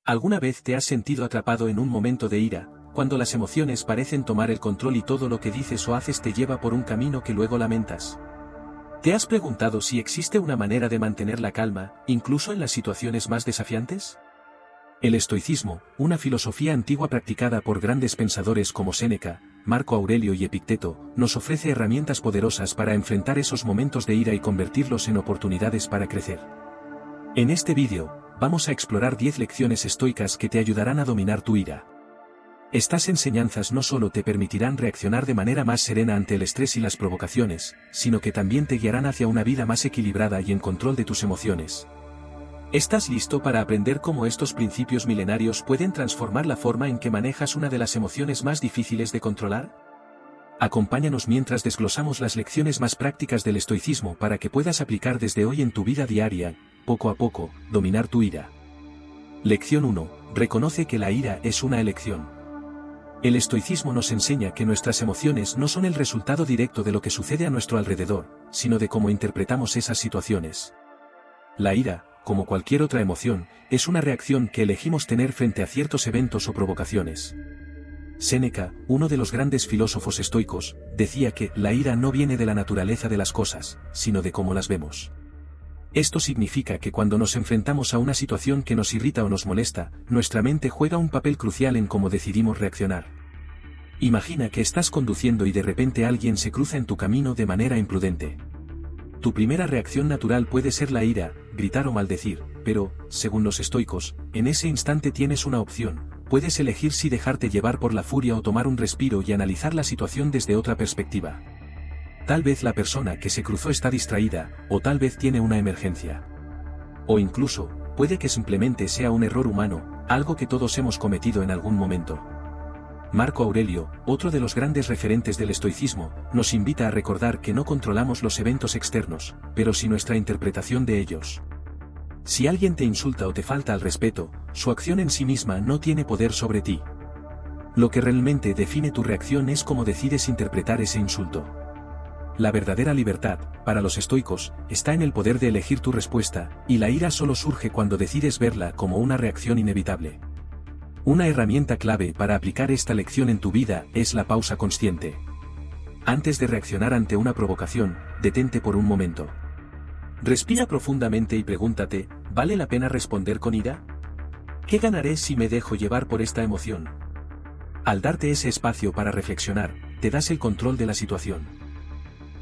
¿Alguna vez te has sentido atrapado en un momento de ira, cuando las emociones parecen tomar el control y todo lo que dices o haces te lleva por un camino que luego lamentas? ¿Te has preguntado si existe una manera de mantener la calma, incluso en las situaciones más desafiantes? El estoicismo, una filosofía antigua practicada por grandes pensadores como Séneca, Marco Aurelio y Epicteto, nos ofrece herramientas poderosas para enfrentar esos momentos de ira y convertirlos en oportunidades para crecer. En este vídeo, vamos a explorar 10 lecciones estoicas que te ayudarán a dominar tu ira. Estas enseñanzas no solo te permitirán reaccionar de manera más serena ante el estrés y las provocaciones, sino que también te guiarán hacia una vida más equilibrada y en control de tus emociones. ¿Estás listo para aprender cómo estos principios milenarios pueden transformar la forma en que manejas una de las emociones más difíciles de controlar? Acompáñanos mientras desglosamos las lecciones más prácticas del estoicismo para que puedas aplicar desde hoy en tu vida diaria, poco a poco, dominar tu ira. Lección 1. Reconoce que la ira es una elección. El estoicismo nos enseña que nuestras emociones no son el resultado directo de lo que sucede a nuestro alrededor, sino de cómo interpretamos esas situaciones. La ira, como cualquier otra emoción, es una reacción que elegimos tener frente a ciertos eventos o provocaciones. Séneca, uno de los grandes filósofos estoicos, decía que la ira no viene de la naturaleza de las cosas, sino de cómo las vemos. Esto significa que cuando nos enfrentamos a una situación que nos irrita o nos molesta, nuestra mente juega un papel crucial en cómo decidimos reaccionar. Imagina que estás conduciendo y de repente alguien se cruza en tu camino de manera imprudente. Tu primera reacción natural puede ser la ira, gritar o maldecir, pero, según los estoicos, en ese instante tienes una opción: puedes elegir si dejarte llevar por la furia o tomar un respiro y analizar la situación desde otra perspectiva. Tal vez la persona que se cruzó está distraída, o tal vez tiene una emergencia. O incluso, puede que simplemente sea un error humano, algo que todos hemos cometido en algún momento. Marco Aurelio, otro de los grandes referentes del estoicismo, nos invita a recordar que no controlamos los eventos externos, pero sí nuestra interpretación de ellos. Si alguien te insulta o te falta al respeto, su acción en sí misma no tiene poder sobre ti. Lo que realmente define tu reacción es cómo decides interpretar ese insulto. La verdadera libertad, para los estoicos, está en el poder de elegir tu respuesta, y la ira solo surge cuando decides verla como una reacción inevitable. Una herramienta clave para aplicar esta lección en tu vida es la pausa consciente. Antes de reaccionar ante una provocación, detente por un momento. Respira profundamente y pregúntate, ¿vale la pena responder con ira? ¿Qué ganaré si me dejo llevar por esta emoción? Al darte ese espacio para reflexionar, te das el control de la situación.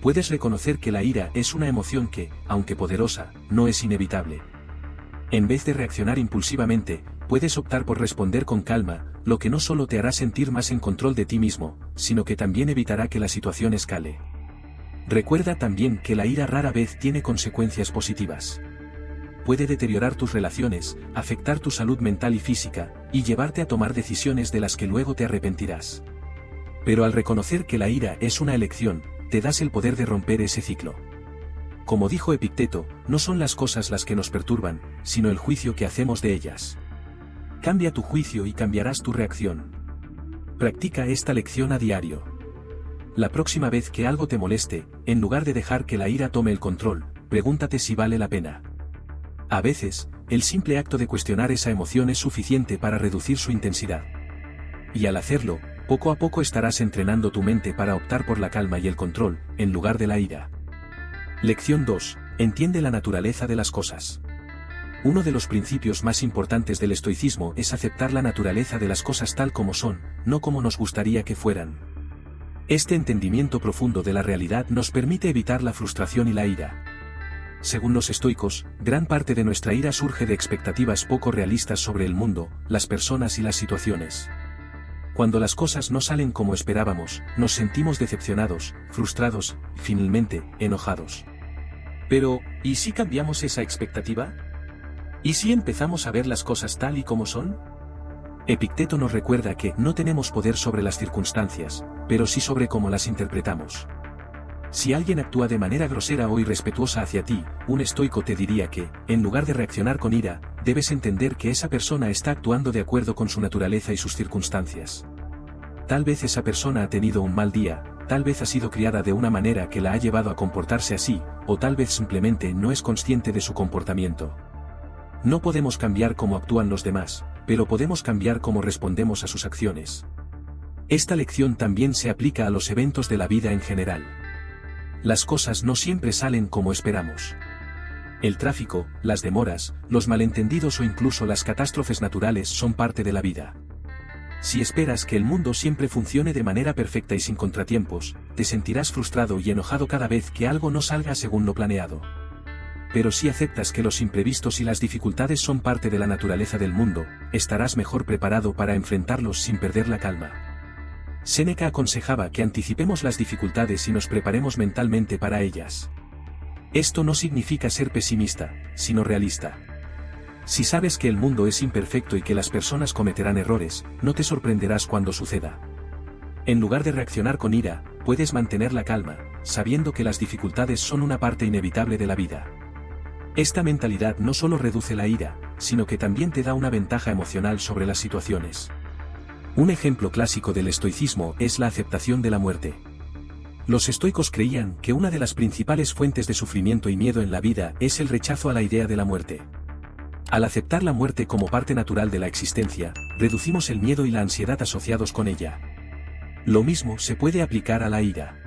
Puedes reconocer que la ira es una emoción que, aunque poderosa, no es inevitable. En vez de reaccionar impulsivamente, puedes optar por responder con calma, lo que no solo te hará sentir más en control de ti mismo, sino que también evitará que la situación escale. Recuerda también que la ira rara vez tiene consecuencias positivas. Puede deteriorar tus relaciones, afectar tu salud mental y física, y llevarte a tomar decisiones de las que luego te arrepentirás. Pero al reconocer que la ira es una elección, te das el poder de romper ese ciclo. Como dijo Epicteto, no son las cosas las que nos perturban, sino el juicio que hacemos de ellas. Cambia tu juicio y cambiarás tu reacción. Practica esta lección a diario. La próxima vez que algo te moleste, en lugar de dejar que la ira tome el control, pregúntate si vale la pena. A veces, el simple acto de cuestionar esa emoción es suficiente para reducir su intensidad. Y al hacerlo, poco a poco estarás entrenando tu mente para optar por la calma y el control, en lugar de la ira. Lección 2. Entiende la naturaleza de las cosas. Uno de los principios más importantes del estoicismo es aceptar la naturaleza de las cosas tal como son, no como nos gustaría que fueran. Este entendimiento profundo de la realidad nos permite evitar la frustración y la ira. Según los estoicos, gran parte de nuestra ira surge de expectativas poco realistas sobre el mundo, las personas y las situaciones. Cuando las cosas no salen como esperábamos, nos sentimos decepcionados, frustrados, y finalmente, enojados. Pero, ¿y si cambiamos esa expectativa? ¿Y si empezamos a ver las cosas tal y como son? Epicteto nos recuerda que no tenemos poder sobre las circunstancias, pero sí sobre cómo las interpretamos. Si alguien actúa de manera grosera o irrespetuosa hacia ti, un estoico te diría que, en lugar de reaccionar con ira, debes entender que esa persona está actuando de acuerdo con su naturaleza y sus circunstancias. Tal vez esa persona ha tenido un mal día, tal vez ha sido criada de una manera que la ha llevado a comportarse así, o tal vez simplemente no es consciente de su comportamiento. No podemos cambiar cómo actúan los demás, pero podemos cambiar cómo respondemos a sus acciones. Esta lección también se aplica a los eventos de la vida en general. Las cosas no siempre salen como esperamos. El tráfico, las demoras, los malentendidos o incluso las catástrofes naturales son parte de la vida. Si esperas que el mundo siempre funcione de manera perfecta y sin contratiempos, te sentirás frustrado y enojado cada vez que algo no salga según lo planeado. Pero si aceptas que los imprevistos y las dificultades son parte de la naturaleza del mundo, estarás mejor preparado para enfrentarlos sin perder la calma. Séneca aconsejaba que anticipemos las dificultades y nos preparemos mentalmente para ellas. Esto no significa ser pesimista, sino realista. Si sabes que el mundo es imperfecto y que las personas cometerán errores, no te sorprenderás cuando suceda. En lugar de reaccionar con ira, puedes mantener la calma, sabiendo que las dificultades son una parte inevitable de la vida. Esta mentalidad no solo reduce la ira, sino que también te da una ventaja emocional sobre las situaciones. Un ejemplo clásico del estoicismo es la aceptación de la muerte. Los estoicos creían que una de las principales fuentes de sufrimiento y miedo en la vida es el rechazo a la idea de la muerte. Al aceptar la muerte como parte natural de la existencia, reducimos el miedo y la ansiedad asociados con ella. Lo mismo se puede aplicar a la ira.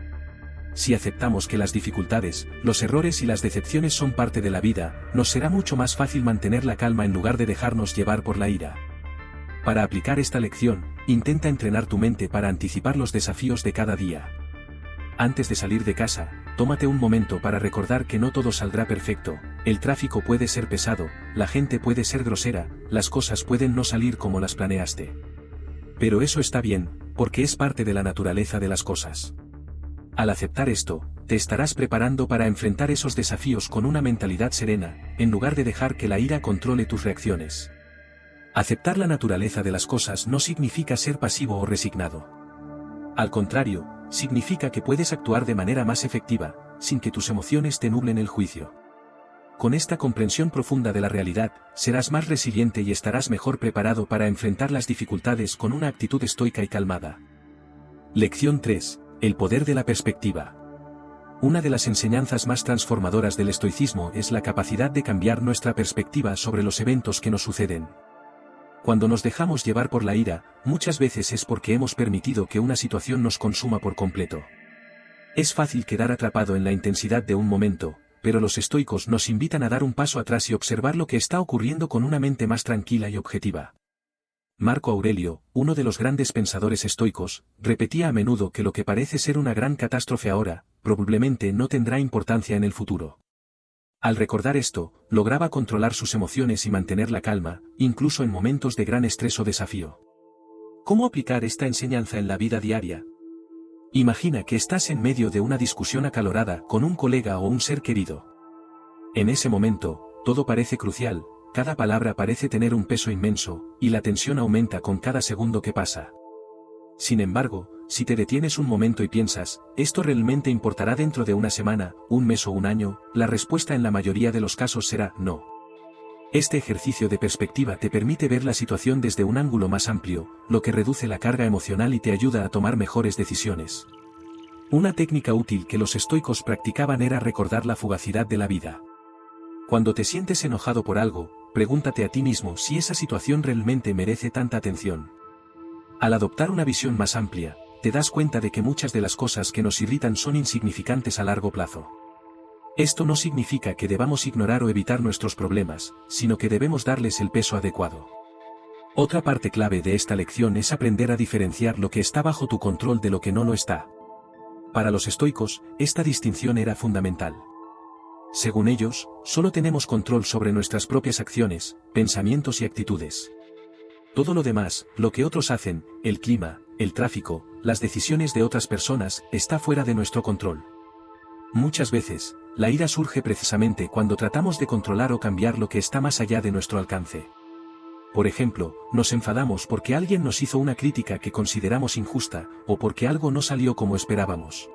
Si aceptamos que las dificultades, los errores y las decepciones son parte de la vida, nos será mucho más fácil mantener la calma en lugar de dejarnos llevar por la ira. Para aplicar esta lección, intenta entrenar tu mente para anticipar los desafíos de cada día. Antes de salir de casa, tómate un momento para recordar que no todo saldrá perfecto, el tráfico puede ser pesado, la gente puede ser grosera, las cosas pueden no salir como las planeaste. Pero eso está bien, porque es parte de la naturaleza de las cosas. Al aceptar esto, te estarás preparando para enfrentar esos desafíos con una mentalidad serena, en lugar de dejar que la ira controle tus reacciones. Aceptar la naturaleza de las cosas no significa ser pasivo o resignado. Al contrario, significa que puedes actuar de manera más efectiva, sin que tus emociones te nublen el juicio. Con esta comprensión profunda de la realidad, serás más resiliente y estarás mejor preparado para enfrentar las dificultades con una actitud estoica y calmada. Lección 3. El poder de la perspectiva. Una de las enseñanzas más transformadoras del estoicismo es la capacidad de cambiar nuestra perspectiva sobre los eventos que nos suceden. Cuando nos dejamos llevar por la ira, muchas veces es porque hemos permitido que una situación nos consuma por completo. Es fácil quedar atrapado en la intensidad de un momento, pero los estoicos nos invitan a dar un paso atrás y observar lo que está ocurriendo con una mente más tranquila y objetiva. Marco Aurelio, uno de los grandes pensadores estoicos, repetía a menudo que lo que parece ser una gran catástrofe ahora, probablemente no tendrá importancia en el futuro. Al recordar esto, lograba controlar sus emociones y mantener la calma, incluso en momentos de gran estrés o desafío. ¿Cómo aplicar esta enseñanza en la vida diaria? Imagina que estás en medio de una discusión acalorada con un colega o un ser querido. En ese momento, todo parece crucial, cada palabra parece tener un peso inmenso, y la tensión aumenta con cada segundo que pasa. Sin embargo, si te detienes un momento y piensas, ¿esto realmente importará dentro de una semana, un mes o un año? La respuesta en la mayoría de los casos será no. Este ejercicio de perspectiva te permite ver la situación desde un ángulo más amplio, lo que reduce la carga emocional y te ayuda a tomar mejores decisiones. Una técnica útil que los estoicos practicaban era recordar la fugacidad de la vida. Cuando te sientes enojado por algo, pregúntate a ti mismo si esa situación realmente merece tanta atención. Al adoptar una visión más amplia, te das cuenta de que muchas de las cosas que nos irritan son insignificantes a largo plazo. Esto no significa que debamos ignorar o evitar nuestros problemas, sino que debemos darles el peso adecuado. Otra parte clave de esta lección es aprender a diferenciar lo que está bajo tu control de lo que no lo está. Para los estoicos, esta distinción era fundamental. Según ellos, solo tenemos control sobre nuestras propias acciones, pensamientos y actitudes. Todo lo demás, lo que otros hacen, el clima, el tráfico, las decisiones de otras personas, está fuera de nuestro control. Muchas veces, la ira surge precisamente cuando tratamos de controlar o cambiar lo que está más allá de nuestro alcance. Por ejemplo, nos enfadamos porque alguien nos hizo una crítica que consideramos injusta, o porque algo no salió como esperábamos.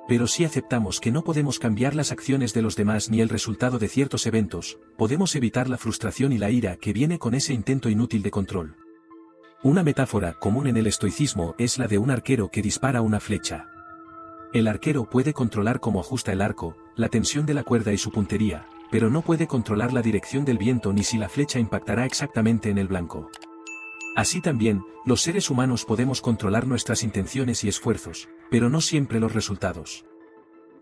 Pero si aceptamos que no podemos cambiar las acciones de los demás ni el resultado de ciertos eventos, podemos evitar la frustración y la ira que viene con ese intento inútil de control. Una metáfora común en el estoicismo es la de un arquero que dispara una flecha. El arquero puede controlar cómo ajusta el arco, la tensión de la cuerda y su puntería, pero no puede controlar la dirección del viento ni si la flecha impactará exactamente en el blanco. Así también, los seres humanos podemos controlar nuestras intenciones y esfuerzos, pero no siempre los resultados.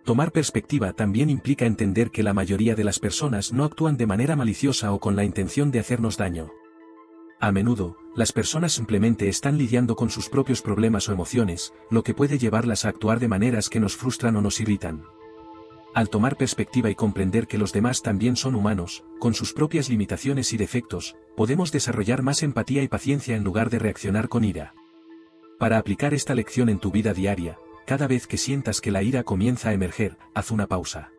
Tomar perspectiva también implica entender que la mayoría de las personas no actúan de manera maliciosa o con la intención de hacernos daño. A menudo, las personas simplemente están lidiando con sus propios problemas o emociones, lo que puede llevarlas a actuar de maneras que nos frustran o nos irritan. Al tomar perspectiva y comprender que los demás también son humanos, con sus propias limitaciones y defectos, podemos desarrollar más empatía y paciencia en lugar de reaccionar con ira. Para aplicar esta lección en tu vida diaria, cada vez que sientas que la ira comienza a emerger, haz una pausa.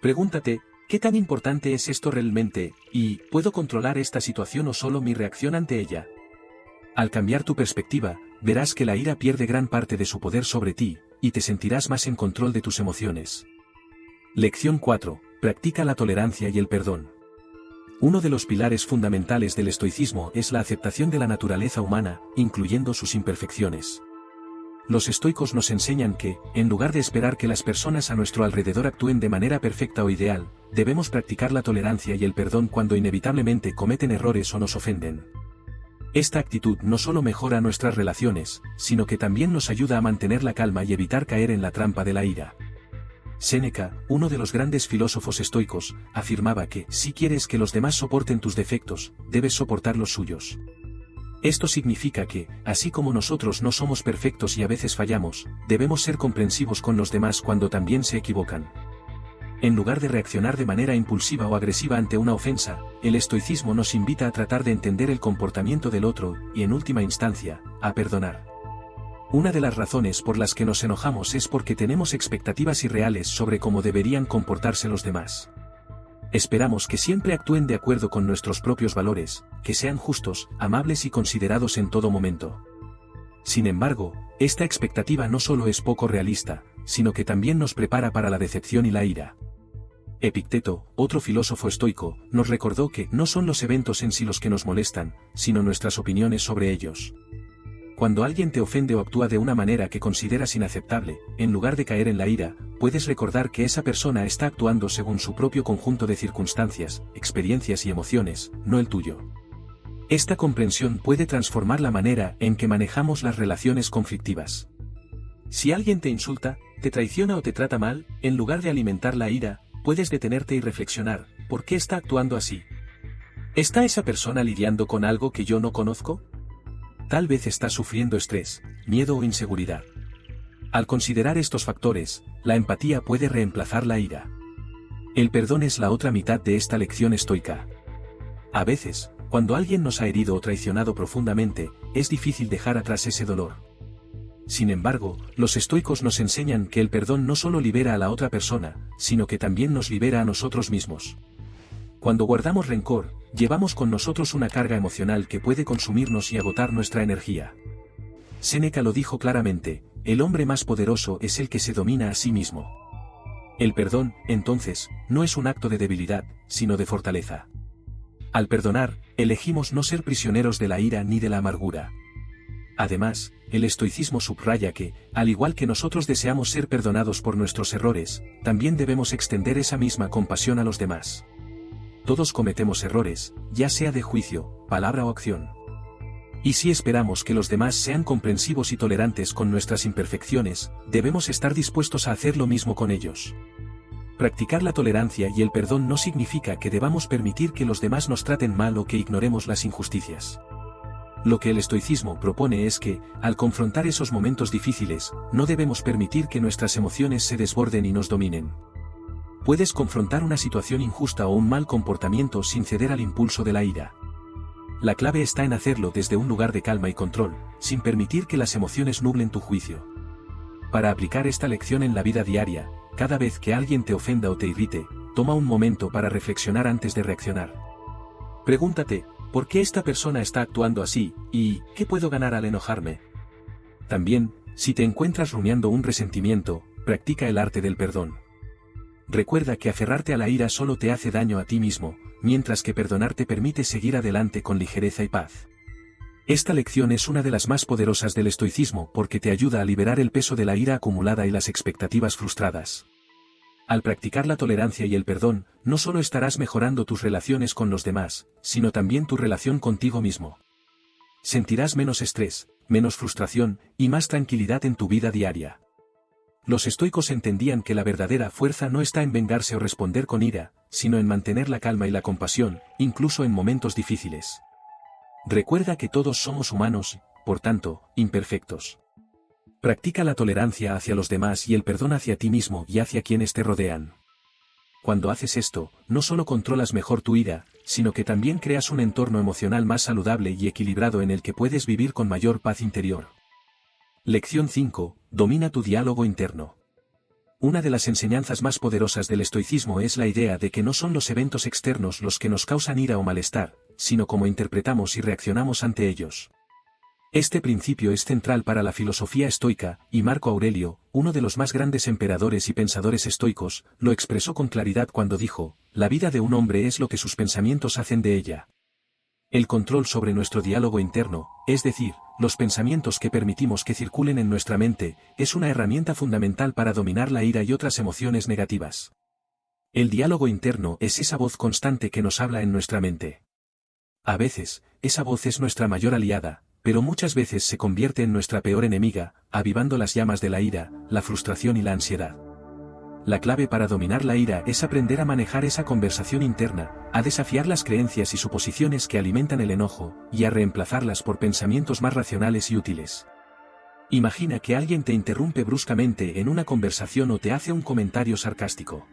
Pregúntate, ¿qué tan importante es esto realmente, y puedo controlar esta situación o solo mi reacción ante ella? Al cambiar tu perspectiva, verás que la ira pierde gran parte de su poder sobre ti, y te sentirás más en control de tus emociones. Lección 4. Practica la tolerancia y el perdón. Uno de los pilares fundamentales del estoicismo es la aceptación de la naturaleza humana, incluyendo sus imperfecciones. Los estoicos nos enseñan que, en lugar de esperar que las personas a nuestro alrededor actúen de manera perfecta o ideal, debemos practicar la tolerancia y el perdón cuando inevitablemente cometen errores o nos ofenden. Esta actitud no solo mejora nuestras relaciones, sino que también nos ayuda a mantener la calma y evitar caer en la trampa de la ira. Séneca, uno de los grandes filósofos estoicos, afirmaba que, si quieres que los demás soporten tus defectos, debes soportar los suyos. Esto significa que, así como nosotros no somos perfectos y a veces fallamos, debemos ser comprensivos con los demás cuando también se equivocan. En lugar de reaccionar de manera impulsiva o agresiva ante una ofensa, el estoicismo nos invita a tratar de entender el comportamiento del otro y, en última instancia, a perdonar. Una de las razones por las que nos enojamos es porque tenemos expectativas irreales sobre cómo deberían comportarse los demás. Esperamos que siempre actúen de acuerdo con nuestros propios valores, que sean justos, amables y considerados en todo momento. Sin embargo, esta expectativa no solo es poco realista, sino que también nos prepara para la decepción y la ira. Epicteto, otro filósofo estoico, nos recordó que no son los eventos en sí los que nos molestan, sino nuestras opiniones sobre ellos. Cuando alguien te ofende o actúa de una manera que consideras inaceptable, en lugar de caer en la ira, puedes recordar que esa persona está actuando según su propio conjunto de circunstancias, experiencias y emociones, no el tuyo. Esta comprensión puede transformar la manera en que manejamos las relaciones conflictivas. Si alguien te insulta, te traiciona o te trata mal, en lugar de alimentar la ira, puedes detenerte y reflexionar, ¿por qué está actuando así? ¿Está esa persona lidiando con algo que yo no conozco? Tal vez está sufriendo estrés, miedo o inseguridad. Al considerar estos factores, la empatía puede reemplazar la ira. El perdón es la otra mitad de esta lección estoica. A veces, cuando alguien nos ha herido o traicionado profundamente, es difícil dejar atrás ese dolor. Sin embargo, los estoicos nos enseñan que el perdón no solo libera a la otra persona, sino que también nos libera a nosotros mismos. Cuando guardamos rencor, llevamos con nosotros una carga emocional que puede consumirnos y agotar nuestra energía. Séneca lo dijo claramente, el hombre más poderoso es el que se domina a sí mismo. El perdón, entonces, no es un acto de debilidad, sino de fortaleza. Al perdonar, elegimos no ser prisioneros de la ira ni de la amargura. Además, el estoicismo subraya que, al igual que nosotros deseamos ser perdonados por nuestros errores, también debemos extender esa misma compasión a los demás. Todos cometemos errores, ya sea de juicio, palabra o acción. Y si esperamos que los demás sean comprensivos y tolerantes con nuestras imperfecciones, debemos estar dispuestos a hacer lo mismo con ellos. Practicar la tolerancia y el perdón no significa que debamos permitir que los demás nos traten mal o que ignoremos las injusticias. Lo que el estoicismo propone es que, al confrontar esos momentos difíciles, no debemos permitir que nuestras emociones se desborden y nos dominen. Puedes confrontar una situación injusta o un mal comportamiento sin ceder al impulso de la ira. La clave está en hacerlo desde un lugar de calma y control, sin permitir que las emociones nublen tu juicio. Para aplicar esta lección en la vida diaria, cada vez que alguien te ofenda o te irrite, toma un momento para reflexionar antes de reaccionar. Pregúntate, ¿por qué esta persona está actuando así, y qué puedo ganar al enojarme? También, si te encuentras rumiando un resentimiento, practica el arte del perdón. Recuerda que aferrarte a la ira solo te hace daño a ti mismo, mientras que perdonar te permite seguir adelante con ligereza y paz. Esta lección es una de las más poderosas del estoicismo porque te ayuda a liberar el peso de la ira acumulada y las expectativas frustradas. Al practicar la tolerancia y el perdón, no solo estarás mejorando tus relaciones con los demás, sino también tu relación contigo mismo. Sentirás menos estrés, menos frustración, y más tranquilidad en tu vida diaria. Los estoicos entendían que la verdadera fuerza no está en vengarse o responder con ira, sino en mantener la calma y la compasión, incluso en momentos difíciles. Recuerda que todos somos humanos, por tanto, imperfectos. Practica la tolerancia hacia los demás y el perdón hacia ti mismo y hacia quienes te rodean. Cuando haces esto, no solo controlas mejor tu ira, sino que también creas un entorno emocional más saludable y equilibrado en el que puedes vivir con mayor paz interior. Lección 5. Domina tu diálogo interno. Una de las enseñanzas más poderosas del estoicismo es la idea de que no son los eventos externos los que nos causan ira o malestar, sino cómo interpretamos y reaccionamos ante ellos. Este principio es central para la filosofía estoica, y Marco Aurelio, uno de los más grandes emperadores y pensadores estoicos, lo expresó con claridad cuando dijo: la vida de un hombre es lo que sus pensamientos hacen de ella. El control sobre nuestro diálogo interno, es decir, los pensamientos que permitimos que circulen en nuestra mente, es una herramienta fundamental para dominar la ira y otras emociones negativas. El diálogo interno es esa voz constante que nos habla en nuestra mente. A veces, esa voz es nuestra mayor aliada, pero muchas veces se convierte en nuestra peor enemiga, avivando las llamas de la ira, la frustración y la ansiedad. La clave para dominar la ira es aprender a manejar esa conversación interna, a desafiar las creencias y suposiciones que alimentan el enojo, y a reemplazarlas por pensamientos más racionales y útiles. Imagina que alguien te interrumpe bruscamente en una conversación o te hace un comentario sarcástico.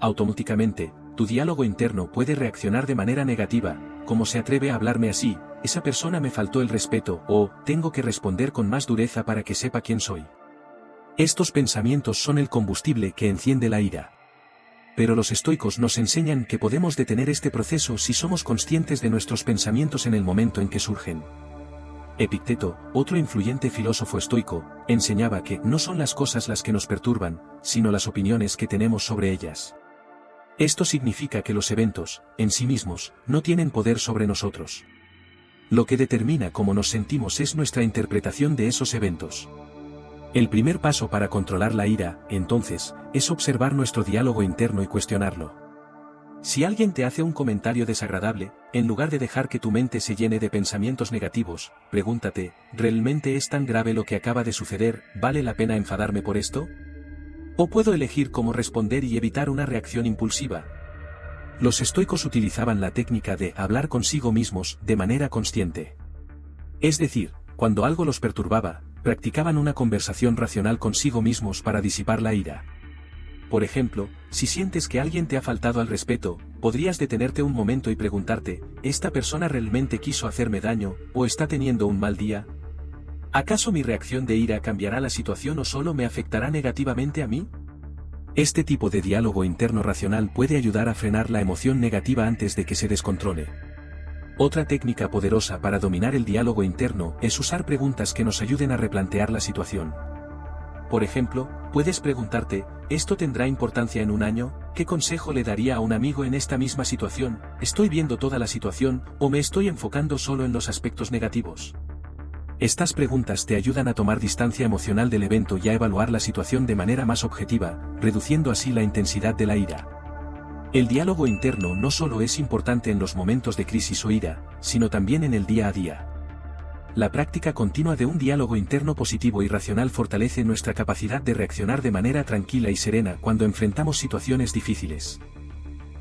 Automáticamente, tu diálogo interno puede reaccionar de manera negativa: ¿cómo se atreve a hablarme así? Esa persona me faltó el respeto, o tengo que responder con más dureza para que sepa quién soy. Estos pensamientos son el combustible que enciende la ira. Pero los estoicos nos enseñan que podemos detener este proceso si somos conscientes de nuestros pensamientos en el momento en que surgen. Epicteto, otro influyente filósofo estoico, enseñaba que no son las cosas las que nos perturban, sino las opiniones que tenemos sobre ellas. Esto significa que los eventos, en sí mismos, no tienen poder sobre nosotros. Lo que determina cómo nos sentimos es nuestra interpretación de esos eventos. El primer paso para controlar la ira, entonces, es observar nuestro diálogo interno y cuestionarlo. Si alguien te hace un comentario desagradable, en lugar de dejar que tu mente se llene de pensamientos negativos, pregúntate: ¿realmente es tan grave lo que acaba de suceder? ¿Vale la pena enfadarme por esto? ¿O puedo elegir cómo responder y evitar una reacción impulsiva? Los estoicos utilizaban la técnica de hablar consigo mismos de manera consciente. Es decir, cuando algo los perturbaba, practicaban una conversación racional consigo mismos para disipar la ira. Por ejemplo, si sientes que alguien te ha faltado al respeto, podrías detenerte un momento y preguntarte: ¿esta persona realmente quiso hacerme daño, o está teniendo un mal día? ¿Acaso mi reacción de ira cambiará la situación o solo me afectará negativamente a mí? Este tipo de diálogo interno racional puede ayudar a frenar la emoción negativa antes de que se descontrole. Otra técnica poderosa para dominar el diálogo interno es usar preguntas que nos ayuden a replantear la situación. Por ejemplo, puedes preguntarte: ¿esto tendrá importancia en un año? ¿Qué consejo le daría a un amigo en esta misma situación? ¿Estoy viendo toda la situación, o me estoy enfocando solo en los aspectos negativos? Estas preguntas te ayudan a tomar distancia emocional del evento y a evaluar la situación de manera más objetiva, reduciendo así la intensidad de la ira. El diálogo interno no solo es importante en los momentos de crisis o ira, sino también en el día a día. La práctica continua de un diálogo interno positivo y racional fortalece nuestra capacidad de reaccionar de manera tranquila y serena cuando enfrentamos situaciones difíciles.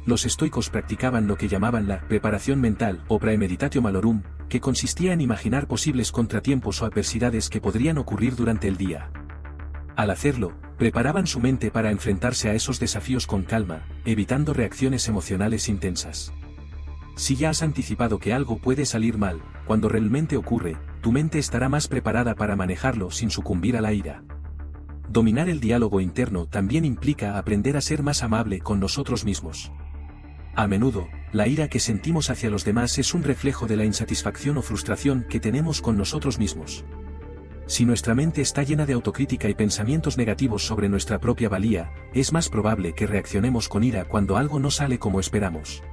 Los estoicos practicaban lo que llamaban la preparación mental o praemeditatio malorum, que consistía en imaginar posibles contratiempos o adversidades que podrían ocurrir durante el día. Al hacerlo, preparaban su mente para enfrentarse a esos desafíos con calma, evitando reacciones emocionales intensas. Si ya has anticipado que algo puede salir mal, cuando realmente ocurre, tu mente estará más preparada para manejarlo sin sucumbir a la ira. Dominar el diálogo interno también implica aprender a ser más amable con nosotros mismos. A menudo, la ira que sentimos hacia los demás es un reflejo de la insatisfacción o frustración que tenemos con nosotros mismos. Si nuestra mente está llena de autocrítica y pensamientos negativos sobre nuestra propia valía, es más probable que reaccionemos con ira cuando algo no sale como esperamos.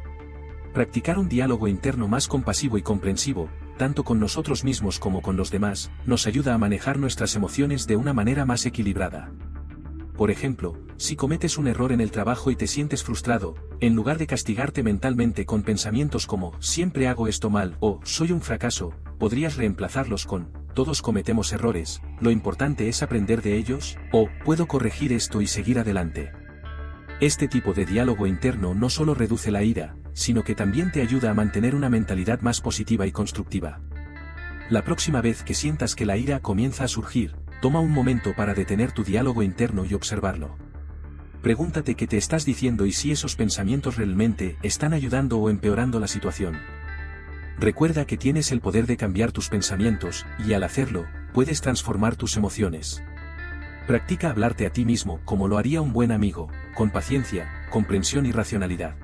Practicar un diálogo interno más compasivo y comprensivo, tanto con nosotros mismos como con los demás, nos ayuda a manejar nuestras emociones de una manera más equilibrada. Por ejemplo, si cometes un error en el trabajo y te sientes frustrado, en lugar de castigarte mentalmente con pensamientos como siempre hago esto mal o soy un fracaso, podrías reemplazarlos con todos cometemos errores, lo importante es aprender de ellos, o puedo corregir esto y seguir adelante. Este tipo de diálogo interno no solo reduce la ira, sino que también te ayuda a mantener una mentalidad más positiva y constructiva. La próxima vez que sientas que la ira comienza a surgir, toma un momento para detener tu diálogo interno y observarlo. Pregúntate qué te estás diciendo y si esos pensamientos realmente están ayudando o empeorando la situación. Recuerda que tienes el poder de cambiar tus pensamientos, y al hacerlo, puedes transformar tus emociones. Practica hablarte a ti mismo como lo haría un buen amigo, con paciencia, comprensión y racionalidad.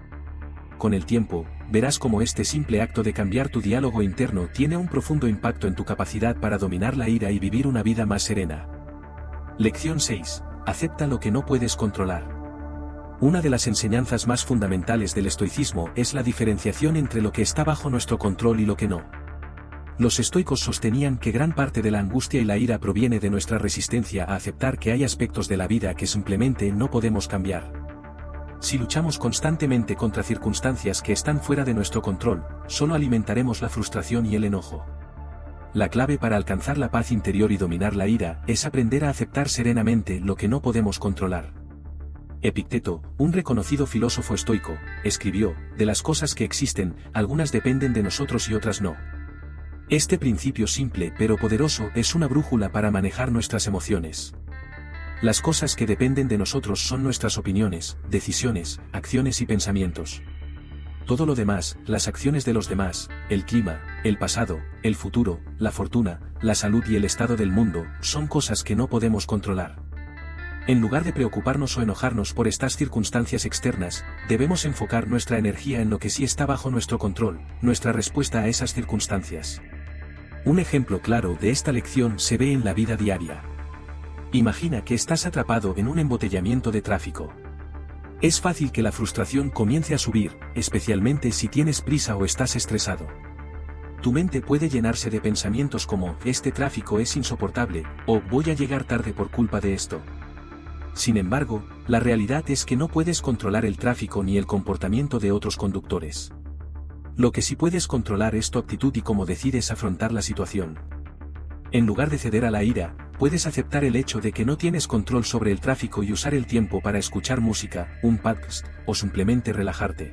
Con el tiempo, verás cómo este simple acto de cambiar tu diálogo interno tiene un profundo impacto en tu capacidad para dominar la ira y vivir una vida más serena. Lección 6. Acepta lo que no puedes controlar. Una de las enseñanzas más fundamentales del estoicismo es la diferenciación entre lo que está bajo nuestro control y lo que no. Los estoicos sostenían que gran parte de la angustia y la ira proviene de nuestra resistencia a aceptar que hay aspectos de la vida que simplemente no podemos cambiar. Si luchamos constantemente contra circunstancias que están fuera de nuestro control, solo alimentaremos la frustración y el enojo. La clave para alcanzar la paz interior y dominar la ira es aprender a aceptar serenamente lo que no podemos controlar. Epicteto, un reconocido filósofo estoico, escribió, de las cosas que existen, algunas dependen de nosotros y otras no. Este principio simple pero poderoso es una brújula para manejar nuestras emociones. Las cosas que dependen de nosotros son nuestras opiniones, decisiones, acciones y pensamientos. Todo lo demás, las acciones de los demás, el clima, el pasado, el futuro, la fortuna, la salud y el estado del mundo, son cosas que no podemos controlar. En lugar de preocuparnos o enojarnos por estas circunstancias externas, debemos enfocar nuestra energía en lo que sí está bajo nuestro control, nuestra respuesta a esas circunstancias. Un ejemplo claro de esta lección se ve en la vida diaria. Imagina que estás atrapado en un embotellamiento de tráfico. Es fácil que la frustración comience a subir, especialmente si tienes prisa o estás estresado. Tu mente puede llenarse de pensamientos como, este tráfico es insoportable, o voy a llegar tarde por culpa de esto. Sin embargo, la realidad es que no puedes controlar el tráfico ni el comportamiento de otros conductores. Lo que sí puedes controlar es tu actitud y cómo decides afrontar la situación. En lugar de ceder a la ira, puedes aceptar el hecho de que no tienes control sobre el tráfico y usar el tiempo para escuchar música, un podcast, o simplemente relajarte.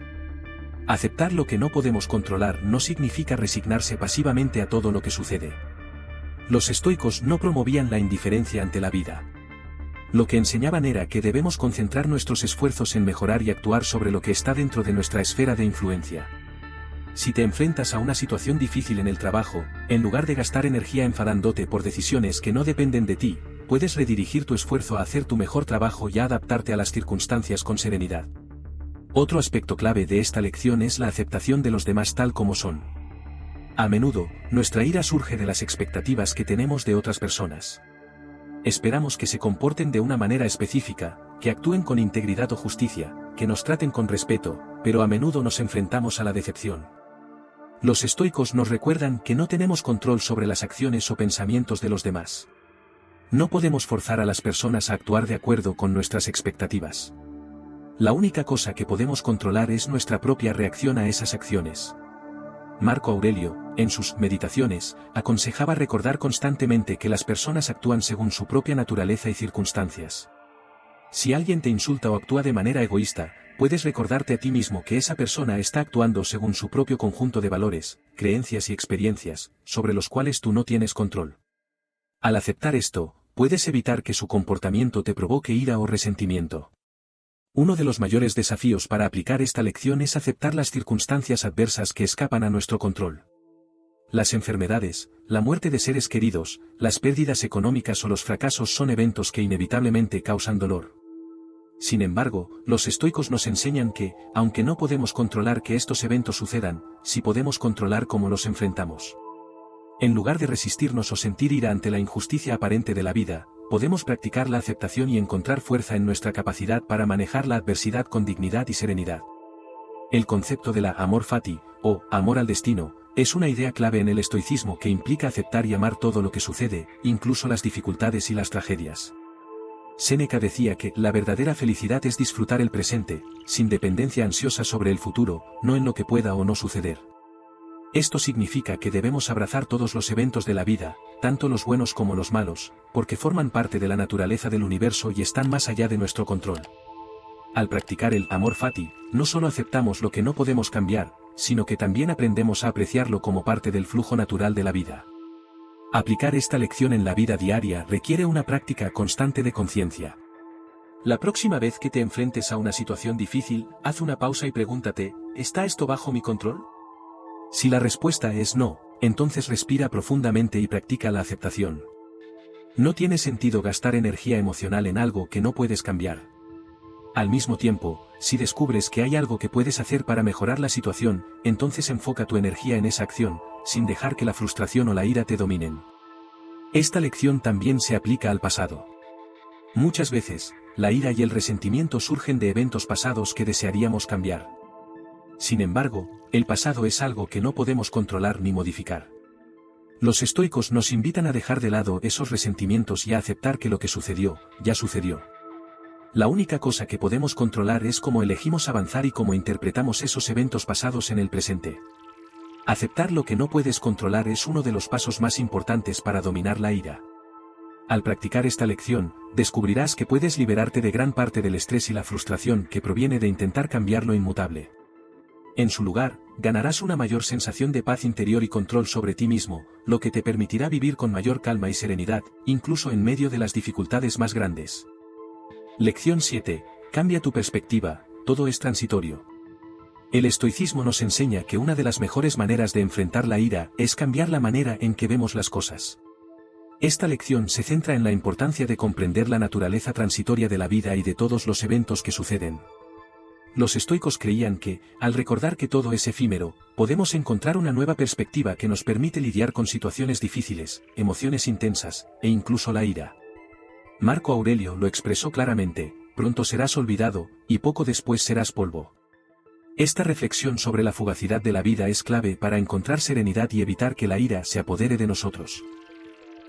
Aceptar lo que no podemos controlar no significa resignarse pasivamente a todo lo que sucede. Los estoicos no promovían la indiferencia ante la vida. Lo que enseñaban era que debemos concentrar nuestros esfuerzos en mejorar y actuar sobre lo que está dentro de nuestra esfera de influencia. Si te enfrentas a una situación difícil en el trabajo, en lugar de gastar energía enfadándote por decisiones que no dependen de ti, puedes redirigir tu esfuerzo a hacer tu mejor trabajo y a adaptarte a las circunstancias con serenidad. Otro aspecto clave de esta lección es la aceptación de los demás tal como son. A menudo, nuestra ira surge de las expectativas que tenemos de otras personas. Esperamos que se comporten de una manera específica, que actúen con integridad o justicia, que nos traten con respeto, pero a menudo nos enfrentamos a la decepción. Los estoicos nos recuerdan que no tenemos control sobre las acciones o pensamientos de los demás. No podemos forzar a las personas a actuar de acuerdo con nuestras expectativas. La única cosa que podemos controlar es nuestra propia reacción a esas acciones. Marco Aurelio, en sus Meditaciones, aconsejaba recordar constantemente que las personas actúan según su propia naturaleza y circunstancias. Si alguien te insulta o actúa de manera egoísta, puedes recordarte a ti mismo que esa persona está actuando según su propio conjunto de valores, creencias y experiencias, sobre los cuales tú no tienes control. Al aceptar esto, puedes evitar que su comportamiento te provoque ira o resentimiento. Uno de los mayores desafíos para aplicar esta lección es aceptar las circunstancias adversas que escapan a nuestro control. Las enfermedades, la muerte de seres queridos, las pérdidas económicas o los fracasos son eventos que inevitablemente causan dolor. Sin embargo, los estoicos nos enseñan que, aunque no podemos controlar que estos eventos sucedan, sí podemos controlar cómo los enfrentamos. En lugar de resistirnos o sentir ira ante la injusticia aparente de la vida, podemos practicar la aceptación y encontrar fuerza en nuestra capacidad para manejar la adversidad con dignidad y serenidad. El concepto de la amor fati, o amor al destino, es una idea clave en el estoicismo que implica aceptar y amar todo lo que sucede, incluso las dificultades y las tragedias. Séneca decía que la verdadera felicidad es disfrutar el presente, sin dependencia ansiosa sobre el futuro, no en lo que pueda o no suceder. Esto significa que debemos abrazar todos los eventos de la vida, tanto los buenos como los malos, porque forman parte de la naturaleza del universo y están más allá de nuestro control. Al practicar el amor fati, no solo aceptamos lo que no podemos cambiar, sino que también aprendemos a apreciarlo como parte del flujo natural de la vida. Aplicar esta lección en la vida diaria requiere una práctica constante de conciencia. La próxima vez que te enfrentes a una situación difícil, haz una pausa y pregúntate, ¿está esto bajo mi control? Si la respuesta es no, entonces respira profundamente y practica la aceptación. No tiene sentido gastar energía emocional en algo que no puedes cambiar. Al mismo tiempo, si descubres que hay algo que puedes hacer para mejorar la situación, entonces enfoca tu energía en esa acción, sin dejar que la frustración o la ira te dominen. Esta lección también se aplica al pasado. Muchas veces, la ira y el resentimiento surgen de eventos pasados que desearíamos cambiar. Sin embargo, el pasado es algo que no podemos controlar ni modificar. Los estoicos nos invitan a dejar de lado esos resentimientos y a aceptar que lo que sucedió, ya sucedió. La única cosa que podemos controlar es cómo elegimos avanzar y cómo interpretamos esos eventos pasados en el presente. Aceptar lo que no puedes controlar es uno de los pasos más importantes para dominar la ira. Al practicar esta lección, descubrirás que puedes liberarte de gran parte del estrés y la frustración que proviene de intentar cambiar lo inmutable. En su lugar, ganarás una mayor sensación de paz interior y control sobre ti mismo, lo que te permitirá vivir con mayor calma y serenidad, incluso en medio de las dificultades más grandes. Lección 7. Cambia tu perspectiva, todo es transitorio. El estoicismo nos enseña que una de las mejores maneras de enfrentar la ira es cambiar la manera en que vemos las cosas. Esta lección se centra en la importancia de comprender la naturaleza transitoria de la vida y de todos los eventos que suceden. Los estoicos creían que, al recordar que todo es efímero, podemos encontrar una nueva perspectiva que nos permite lidiar con situaciones difíciles, emociones intensas, e incluso la ira. Marco Aurelio lo expresó claramente, pronto serás olvidado, y poco después serás polvo. Esta reflexión sobre la fugacidad de la vida es clave para encontrar serenidad y evitar que la ira se apodere de nosotros.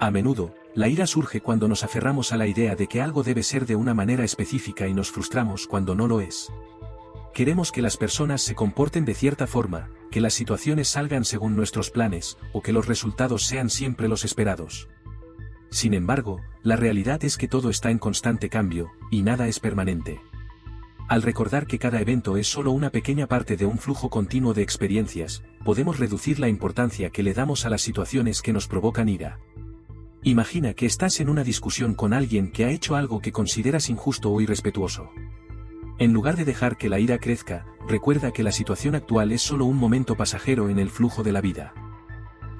A menudo, la ira surge cuando nos aferramos a la idea de que algo debe ser de una manera específica y nos frustramos cuando no lo es. Queremos que las personas se comporten de cierta forma, que las situaciones salgan según nuestros planes, o que los resultados sean siempre los esperados. Sin embargo, la realidad es que todo está en constante cambio, y nada es permanente. Al recordar que cada evento es solo una pequeña parte de un flujo continuo de experiencias, podemos reducir la importancia que le damos a las situaciones que nos provocan ira. Imagina que estás en una discusión con alguien que ha hecho algo que consideras injusto o irrespetuoso. En lugar de dejar que la ira crezca, recuerda que la situación actual es solo un momento pasajero en el flujo de la vida.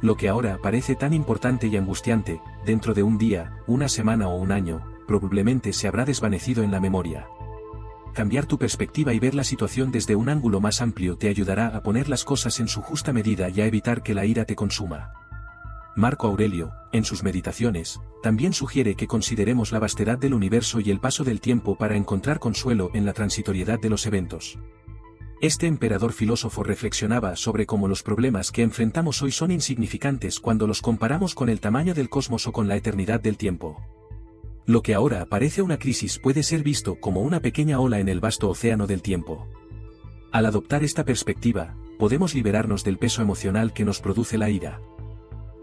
Lo que ahora parece tan importante y angustiante, dentro de un día, una semana o un año, probablemente se habrá desvanecido en la memoria. Cambiar tu perspectiva y ver la situación desde un ángulo más amplio te ayudará a poner las cosas en su justa medida y a evitar que la ira te consuma. Marco Aurelio, en sus meditaciones, también sugiere que consideremos la vastedad del universo y el paso del tiempo para encontrar consuelo en la transitoriedad de los eventos. Este emperador filósofo reflexionaba sobre cómo los problemas que enfrentamos hoy son insignificantes cuando los comparamos con el tamaño del cosmos o con la eternidad del tiempo. Lo que ahora parece una crisis puede ser visto como una pequeña ola en el vasto océano del tiempo. Al adoptar esta perspectiva, podemos liberarnos del peso emocional que nos produce la ira.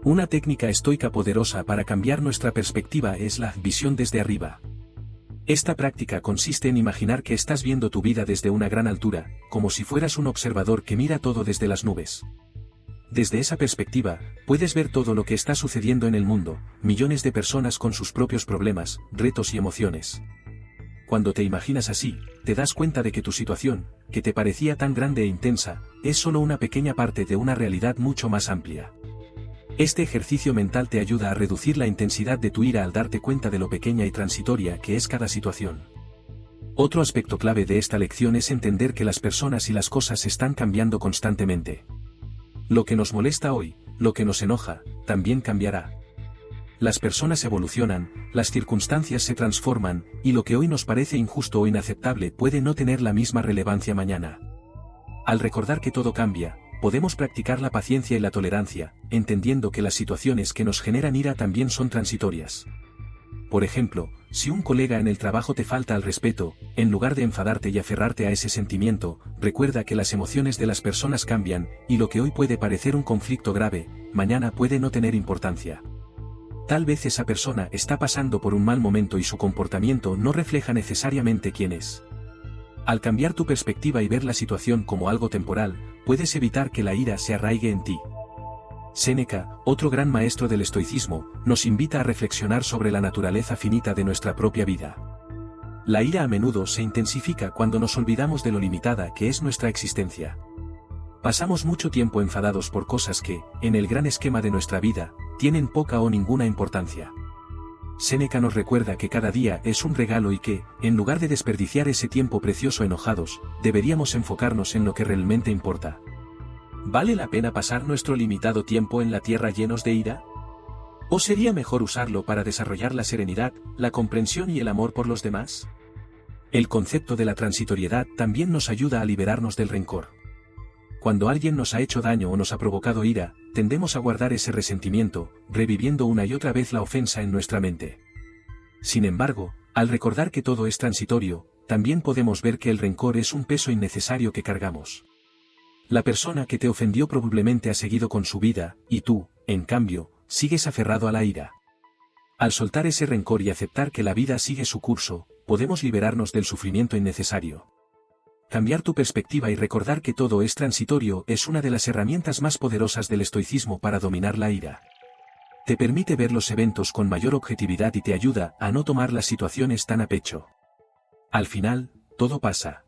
Una técnica estoica poderosa para cambiar nuestra perspectiva es la visión desde arriba. Esta práctica consiste en imaginar que estás viendo tu vida desde una gran altura, como si fueras un observador que mira todo desde las nubes. Desde esa perspectiva, puedes ver todo lo que está sucediendo en el mundo, millones de personas con sus propios problemas, retos y emociones. Cuando te imaginas así, te das cuenta de que tu situación, que te parecía tan grande e intensa, es solo una pequeña parte de una realidad mucho más amplia. Este ejercicio mental te ayuda a reducir la intensidad de tu ira al darte cuenta de lo pequeña y transitoria que es cada situación. Otro aspecto clave de esta lección es entender que las personas y las cosas están cambiando constantemente. Lo que nos molesta hoy, lo que nos enoja, también cambiará. Las personas evolucionan, las circunstancias se transforman, y lo que hoy nos parece injusto o inaceptable puede no tener la misma relevancia mañana. Al recordar que todo cambia, podemos practicar la paciencia y la tolerancia, entendiendo que las situaciones que nos generan ira también son transitorias. Por ejemplo, si un colega en el trabajo te falta al respeto, en lugar de enfadarte y aferrarte a ese sentimiento, recuerda que las emociones de las personas cambian, y lo que hoy puede parecer un conflicto grave, mañana puede no tener importancia. Tal vez esa persona está pasando por un mal momento y su comportamiento no refleja necesariamente quién es. Al cambiar tu perspectiva y ver la situación como algo temporal, puedes evitar que la ira se arraigue en ti. Séneca, otro gran maestro del estoicismo, nos invita a reflexionar sobre la naturaleza finita de nuestra propia vida. La ira a menudo se intensifica cuando nos olvidamos de lo limitada que es nuestra existencia. Pasamos mucho tiempo enfadados por cosas que, en el gran esquema de nuestra vida, tienen poca o ninguna importancia. Séneca nos recuerda que cada día es un regalo y que, en lugar de desperdiciar ese tiempo precioso enojados, deberíamos enfocarnos en lo que realmente importa. ¿Vale la pena pasar nuestro limitado tiempo en la tierra llenos de ira? ¿O sería mejor usarlo para desarrollar la serenidad, la comprensión y el amor por los demás? El concepto de la transitoriedad también nos ayuda a liberarnos del rencor. Cuando alguien nos ha hecho daño o nos ha provocado ira, tendemos a guardar ese resentimiento, reviviendo una y otra vez la ofensa en nuestra mente. Sin embargo, al recordar que todo es transitorio, también podemos ver que el rencor es un peso innecesario que cargamos. La persona que te ofendió probablemente ha seguido con su vida, y tú, en cambio, sigues aferrado a la ira. Al soltar ese rencor y aceptar que la vida sigue su curso, podemos liberarnos del sufrimiento innecesario. Cambiar tu perspectiva y recordar que todo es transitorio es una de las herramientas más poderosas del estoicismo para dominar la ira. Te permite ver los eventos con mayor objetividad y te ayuda a no tomar las situaciones tan a pecho. Al final, todo pasa.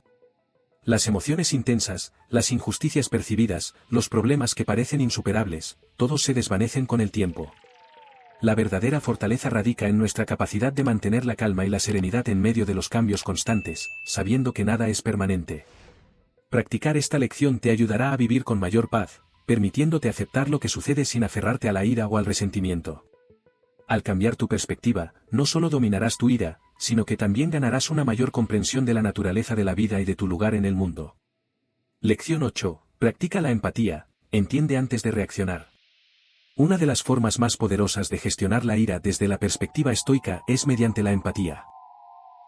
Las emociones intensas, las injusticias percibidas, los problemas que parecen insuperables, todos se desvanecen con el tiempo. La verdadera fortaleza radica en nuestra capacidad de mantener la calma y la serenidad en medio de los cambios constantes, sabiendo que nada es permanente. Practicar esta lección te ayudará a vivir con mayor paz, permitiéndote aceptar lo que sucede sin aferrarte a la ira o al resentimiento. Al cambiar tu perspectiva, no solo dominarás tu ira, sino que también ganarás una mayor comprensión de la naturaleza de la vida y de tu lugar en el mundo. Lección 8. Practica la empatía, entiende antes de reaccionar. Una de las formas más poderosas de gestionar la ira desde la perspectiva estoica es mediante la empatía.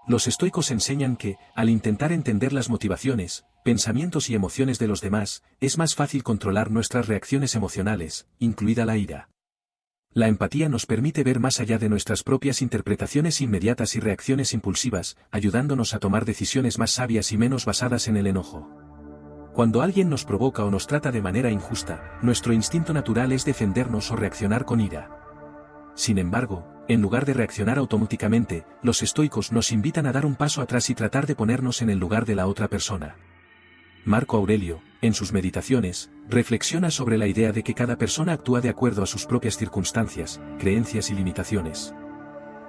Los estoicos enseñan que, al intentar entender las motivaciones, pensamientos y emociones de los demás, es más fácil controlar nuestras reacciones emocionales, incluida la ira. La empatía nos permite ver más allá de nuestras propias interpretaciones inmediatas y reacciones impulsivas, ayudándonos a tomar decisiones más sabias y menos basadas en el enojo. Cuando alguien nos provoca o nos trata de manera injusta, nuestro instinto natural es defendernos o reaccionar con ira. Sin embargo, en lugar de reaccionar automáticamente, los estoicos nos invitan a dar un paso atrás y tratar de ponernos en el lugar de la otra persona. Marco Aurelio, en sus meditaciones, reflexiona sobre la idea de que cada persona actúa de acuerdo a sus propias circunstancias, creencias y limitaciones.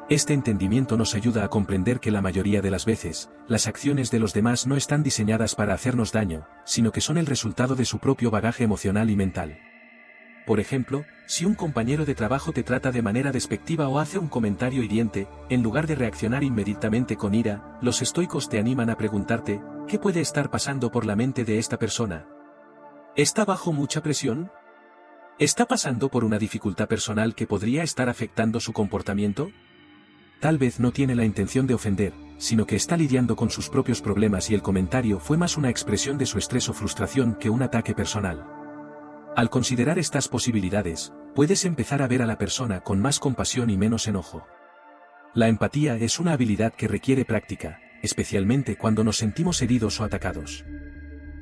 Este entendimiento nos ayuda a comprender que la mayoría de las veces, las acciones de los demás no están diseñadas para hacernos daño, sino que son el resultado de su propio bagaje emocional y mental. Por ejemplo, si un compañero de trabajo te trata de manera despectiva o hace un comentario hiriente, en lugar de reaccionar inmediatamente con ira, los estoicos te animan a preguntarte, ¿qué puede estar pasando por la mente de esta persona? ¿Está bajo mucha presión? ¿Está pasando por una dificultad personal que podría estar afectando su comportamiento? Tal vez no tiene la intención de ofender, sino que está lidiando con sus propios problemas y el comentario fue más una expresión de su estrés o frustración que un ataque personal. Al considerar estas posibilidades, puedes empezar a ver a la persona con más compasión y menos enojo. La empatía es una habilidad que requiere práctica, especialmente cuando nos sentimos heridos o atacados.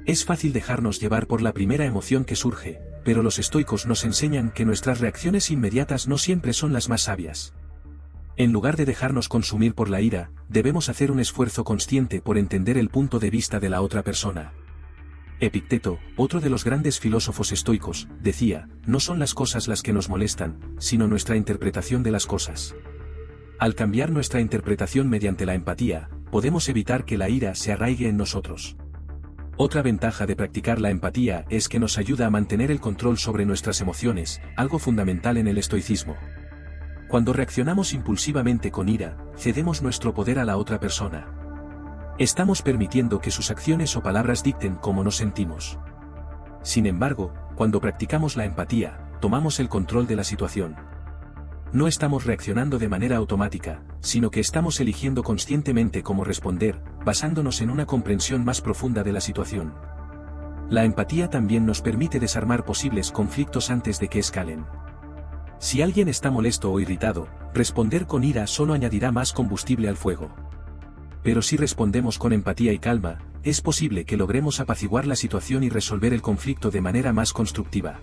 Es fácil dejarnos llevar por la primera emoción que surge, pero los estoicos nos enseñan que nuestras reacciones inmediatas no siempre son las más sabias. En lugar de dejarnos consumir por la ira, debemos hacer un esfuerzo consciente por entender el punto de vista de la otra persona. Epicteto, otro de los grandes filósofos estoicos, decía, no son las cosas las que nos molestan, sino nuestra interpretación de las cosas. Al cambiar nuestra interpretación mediante la empatía, podemos evitar que la ira se arraigue en nosotros. Otra ventaja de practicar la empatía es que nos ayuda a mantener el control sobre nuestras emociones, algo fundamental en el estoicismo. Cuando reaccionamos impulsivamente con ira, cedemos nuestro poder a la otra persona. Estamos permitiendo que sus acciones o palabras dicten cómo nos sentimos. Sin embargo, cuando practicamos la empatía, tomamos el control de la situación. no estamos reaccionando de manera automática, sino que estamos eligiendo conscientemente cómo responder, basándonos en una comprensión más profunda de la situación. La empatía también nos permite desarmar posibles conflictos antes de que escalen. Si alguien está molesto o irritado, responder con ira solo añadirá más combustible al fuego. Pero si respondemos con empatía y calma, es posible que logremos apaciguar la situación y resolver el conflicto de manera más constructiva.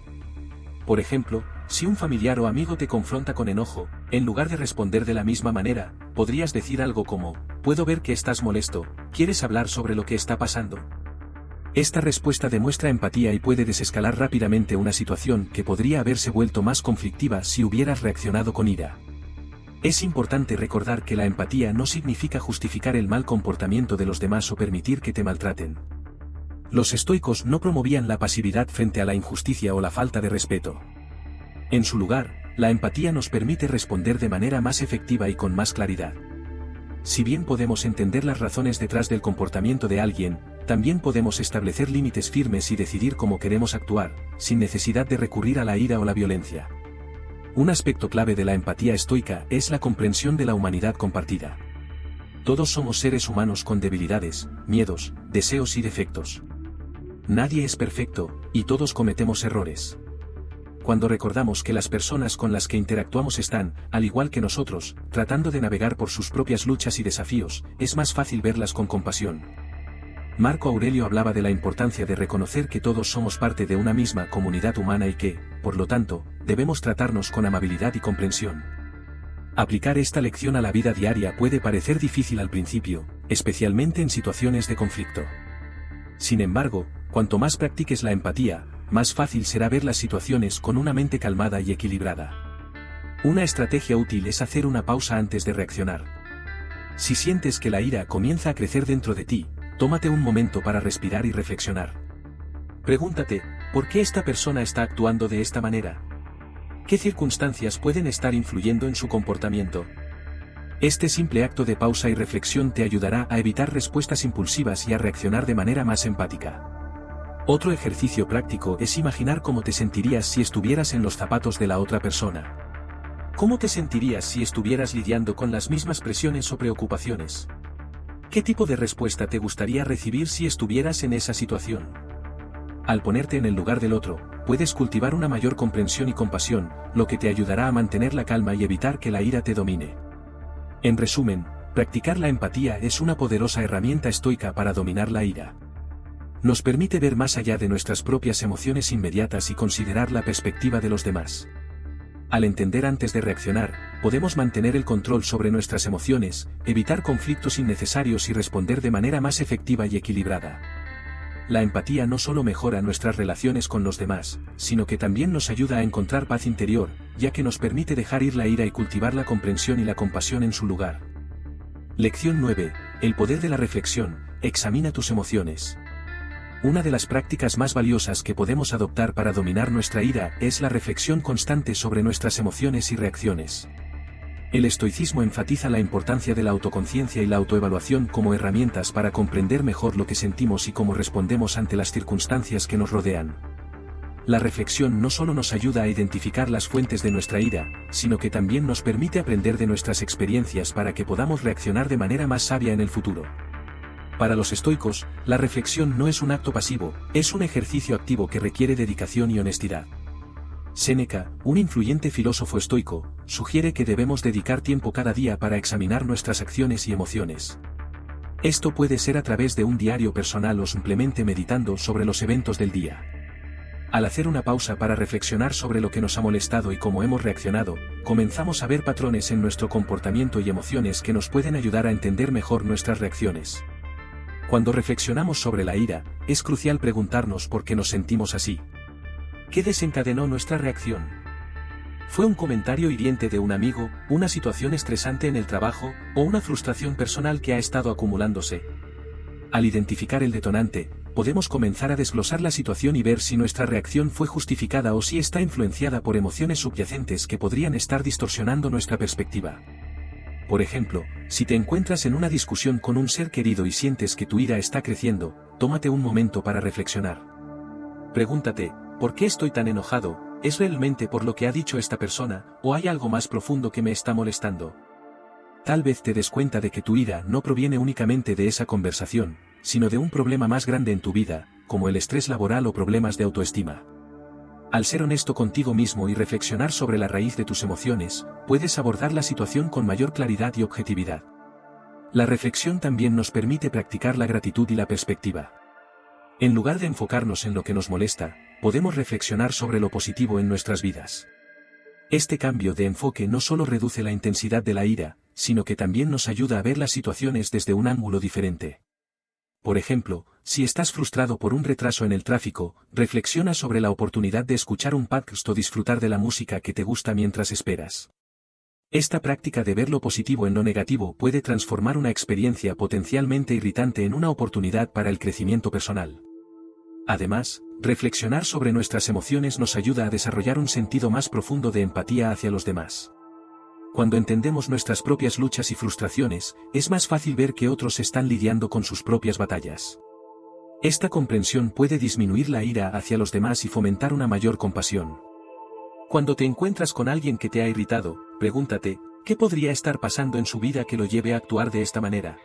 Por ejemplo, si un familiar o amigo te confronta con enojo, en lugar de responder de la misma manera, podrías decir algo como: puedo ver que estás molesto, ¿quieres hablar sobre lo que está pasando? Esta respuesta demuestra empatía y puede desescalar rápidamente una situación que podría haberse vuelto más conflictiva si hubieras reaccionado con ira. Es importante recordar que la empatía no significa justificar el mal comportamiento de los demás o permitir que te maltraten. Los estoicos no promovían la pasividad frente a la injusticia o la falta de respeto. En su lugar, la empatía nos permite responder de manera más efectiva y con más claridad. Si bien podemos entender las razones detrás del comportamiento de alguien, también podemos establecer límites firmes y decidir cómo queremos actuar, sin necesidad de recurrir a la ira o la violencia. Un aspecto clave de la empatía estoica es la comprensión de la humanidad compartida. Todos somos seres humanos con debilidades, miedos, deseos y defectos. Nadie es perfecto, y todos cometemos errores. Cuando recordamos que las personas con las que interactuamos están, al igual que nosotros, tratando de navegar por sus propias luchas y desafíos, es más fácil verlas con compasión. Marco Aurelio hablaba de la importancia de reconocer que todos somos parte de una misma comunidad humana y que, por lo tanto, debemos tratarnos con amabilidad y comprensión. Aplicar esta lección a la vida diaria puede parecer difícil al principio, especialmente en situaciones de conflicto. Sin embargo, cuanto más practiques la empatía, más fácil será ver las situaciones con una mente calmada y equilibrada. Una estrategia útil es hacer una pausa antes de reaccionar. Si sientes que la ira comienza a crecer dentro de ti, tómate un momento para respirar y reflexionar. Pregúntate, ¿por qué esta persona está actuando de esta manera? ¿Qué circunstancias pueden estar influyendo en su comportamiento? Este simple acto de pausa y reflexión te ayudará a evitar respuestas impulsivas y a reaccionar de manera más empática. Otro ejercicio práctico es imaginar cómo te sentirías si estuvieras en los zapatos de la otra persona. ¿Cómo te sentirías si estuvieras lidiando con las mismas presiones o preocupaciones? ¿Qué tipo de respuesta te gustaría recibir si estuvieras en esa situación? Al ponerte en el lugar del otro, puedes cultivar una mayor comprensión y compasión, lo que te ayudará a mantener la calma y evitar que la ira te domine. En resumen, practicar la empatía es una poderosa herramienta estoica para dominar la ira. Nos permite ver más allá de nuestras propias emociones inmediatas y considerar la perspectiva de los demás. Al entender antes de reaccionar, podemos mantener el control sobre nuestras emociones, evitar conflictos innecesarios y responder de manera más efectiva y equilibrada. La empatía no solo mejora nuestras relaciones con los demás, sino que también nos ayuda a encontrar paz interior, ya que nos permite dejar ir la ira y cultivar la comprensión y la compasión en su lugar. Lección 9. El poder de la reflexión. Examina tus emociones. Una de las prácticas más valiosas que podemos adoptar para dominar nuestra ira es la reflexión constante sobre nuestras emociones y reacciones. El estoicismo enfatiza la importancia de la autoconciencia y la autoevaluación como herramientas para comprender mejor lo que sentimos y cómo respondemos ante las circunstancias que nos rodean. La reflexión no solo nos ayuda a identificar las fuentes de nuestra ira, sino que también nos permite aprender de nuestras experiencias para que podamos reaccionar de manera más sabia en el futuro. Para los estoicos, la reflexión no es un acto pasivo, es un ejercicio activo que requiere dedicación y honestidad. Séneca, un influyente filósofo estoico, sugiere que debemos dedicar tiempo cada día para examinar nuestras acciones y emociones. Esto puede ser a través de un diario personal o simplemente meditando sobre los eventos del día. Al hacer una pausa para reflexionar sobre lo que nos ha molestado y cómo hemos reaccionado, comenzamos a ver patrones en nuestro comportamiento y emociones que nos pueden ayudar a entender mejor nuestras reacciones. Cuando reflexionamos sobre la ira, es crucial preguntarnos por qué nos sentimos así. ¿Qué desencadenó nuestra reacción? ¿Fue un comentario hiriente de un amigo, una situación estresante en el trabajo, o una frustración personal que ha estado acumulándose? Al identificar el detonante, podemos comenzar a desglosar la situación y ver si nuestra reacción fue justificada o si está influenciada por emociones subyacentes que podrían estar distorsionando nuestra perspectiva. Por ejemplo, si te encuentras en una discusión con un ser querido y sientes que tu ira está creciendo, tómate un momento para reflexionar. Pregúntate, ¿por qué estoy tan enojado? ¿Es realmente por lo que ha dicho esta persona, o hay algo más profundo que me está molestando? Tal vez te des cuenta de que tu ira no proviene únicamente de esa conversación, sino de un problema más grande en tu vida, como el estrés laboral o problemas de autoestima. Al ser honesto contigo mismo y reflexionar sobre la raíz de tus emociones, puedes abordar la situación con mayor claridad y objetividad. La reflexión también nos permite practicar la gratitud y la perspectiva. En lugar de enfocarnos en lo que nos molesta, podemos reflexionar sobre lo positivo en nuestras vidas. Este cambio de enfoque no solo reduce la intensidad de la ira, sino que también nos ayuda a ver las situaciones desde un ángulo diferente. Por ejemplo, si estás frustrado por un retraso en el tráfico, reflexiona sobre la oportunidad de escuchar un podcast o disfrutar de la música que te gusta mientras esperas. Esta práctica de ver lo positivo en lo negativo puede transformar una experiencia potencialmente irritante en una oportunidad para el crecimiento personal. Además, reflexionar sobre nuestras emociones nos ayuda a desarrollar un sentido más profundo de empatía hacia los demás. Cuando entendemos nuestras propias luchas y frustraciones, es más fácil ver que otros están lidiando con sus propias batallas. Esta comprensión puede disminuir la ira hacia los demás y fomentar una mayor compasión. Cuando te encuentras con alguien que te ha irritado, pregúntate, ¿qué podría estar pasando en su vida que lo lleve a actuar de esta manera?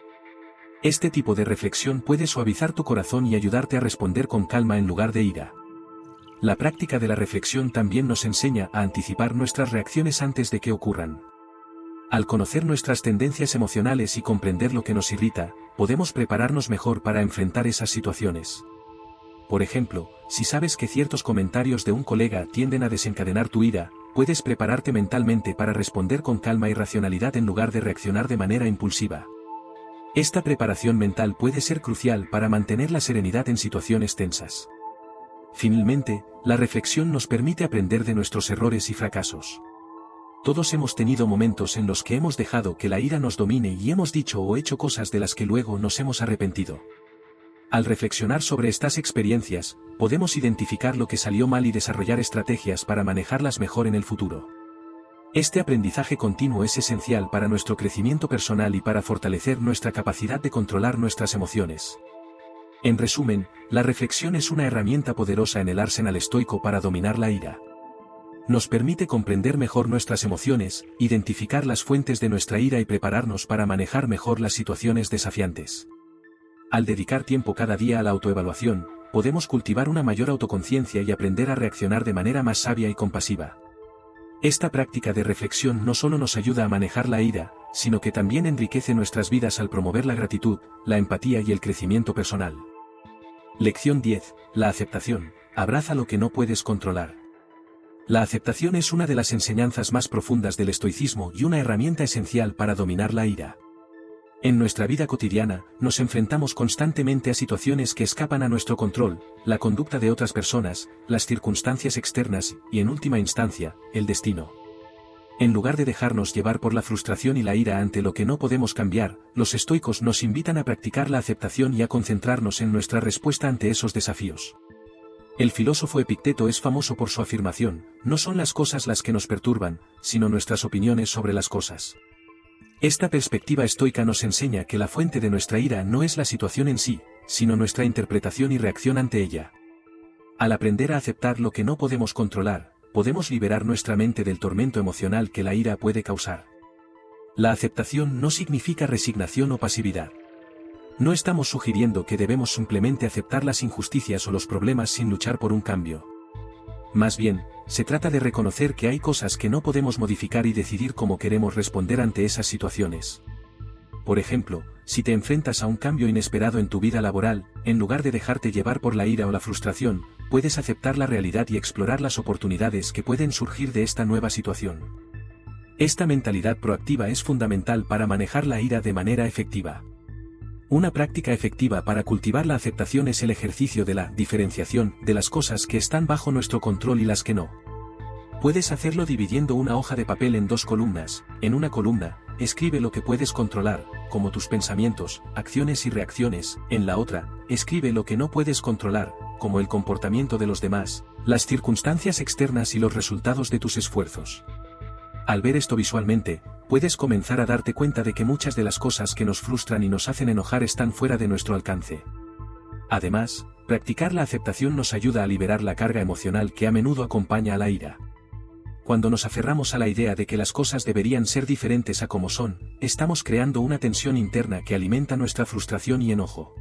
Este tipo de reflexión puede suavizar tu corazón y ayudarte a responder con calma en lugar de ira. La práctica de la reflexión también nos enseña a anticipar nuestras reacciones antes de que ocurran. Al conocer nuestras tendencias emocionales y comprender lo que nos irrita, podemos prepararnos mejor para enfrentar esas situaciones. Por ejemplo, si sabes que ciertos comentarios de un colega tienden a desencadenar tu ira, puedes prepararte mentalmente para responder con calma y racionalidad en lugar de reaccionar de manera impulsiva. Esta preparación mental puede ser crucial para mantener la serenidad en situaciones tensas. Finalmente, la reflexión nos permite aprender de nuestros errores y fracasos. Todos hemos tenido momentos en los que hemos dejado que la ira nos domine y hemos dicho o hecho cosas de las que luego nos hemos arrepentido. Al reflexionar sobre estas experiencias, podemos identificar lo que salió mal y desarrollar estrategias para manejarlas mejor en el futuro. Este aprendizaje continuo es esencial para nuestro crecimiento personal y para fortalecer nuestra capacidad de controlar nuestras emociones. En resumen, la reflexión es una herramienta poderosa en el arsenal estoico para dominar la ira. Nos permite comprender mejor nuestras emociones, identificar las fuentes de nuestra ira y prepararnos para manejar mejor las situaciones desafiantes. Al dedicar tiempo cada día a la autoevaluación, podemos cultivar una mayor autoconciencia y aprender a reaccionar de manera más sabia y compasiva. Esta práctica de reflexión no solo nos ayuda a manejar la ira, sino que también enriquece nuestras vidas al promover la gratitud, la empatía y el crecimiento personal. Lección 10. La aceptación. Abraza lo que no puedes controlar. La aceptación es una de las enseñanzas más profundas del estoicismo y una herramienta esencial para dominar la ira. En nuestra vida cotidiana, nos enfrentamos constantemente a situaciones que escapan a nuestro control, la conducta de otras personas, las circunstancias externas y, en última instancia, el destino. En lugar de dejarnos llevar por la frustración y la ira ante lo que no podemos cambiar, los estoicos nos invitan a practicar la aceptación y a concentrarnos en nuestra respuesta ante esos desafíos. El filósofo Epicteto es famoso por su afirmación: no son las cosas las que nos perturban, sino nuestras opiniones sobre las cosas. Esta perspectiva estoica nos enseña que la fuente de nuestra ira no es la situación en sí, sino nuestra interpretación y reacción ante ella. Al aprender a aceptar lo que no podemos controlar, podemos liberar nuestra mente del tormento emocional que la ira puede causar. La aceptación no significa resignación o pasividad. No estamos sugiriendo que debemos simplemente aceptar las injusticias o los problemas sin luchar por un cambio. Más bien, se trata de reconocer que hay cosas que no podemos modificar y decidir cómo queremos responder ante esas situaciones. Por ejemplo, si te enfrentas a un cambio inesperado en tu vida laboral, en lugar de dejarte llevar por la ira o la frustración, puedes aceptar la realidad y explorar las oportunidades que pueden surgir de esta nueva situación. Esta mentalidad proactiva es fundamental para manejar la ira de manera efectiva. Una práctica efectiva para cultivar la aceptación es el ejercicio de la diferenciación de las cosas que están bajo nuestro control y las que no. Puedes hacerlo dividiendo una hoja de papel en dos columnas. En una columna, escribe lo que puedes controlar, como tus pensamientos, acciones y reacciones. En la otra, escribe lo que no puedes controlar, como el comportamiento de los demás, las circunstancias externas y los resultados de tus esfuerzos. Al ver esto visualmente, puedes comenzar a darte cuenta de que muchas de las cosas que nos frustran y nos hacen enojar están fuera de nuestro alcance. Además, Practicar la aceptación nos ayuda a liberar la carga emocional que a menudo acompaña a la ira. Cuando nos aferramos a la idea de que las cosas deberían ser diferentes a como son, estamos creando una tensión interna que alimenta nuestra frustración y enojo.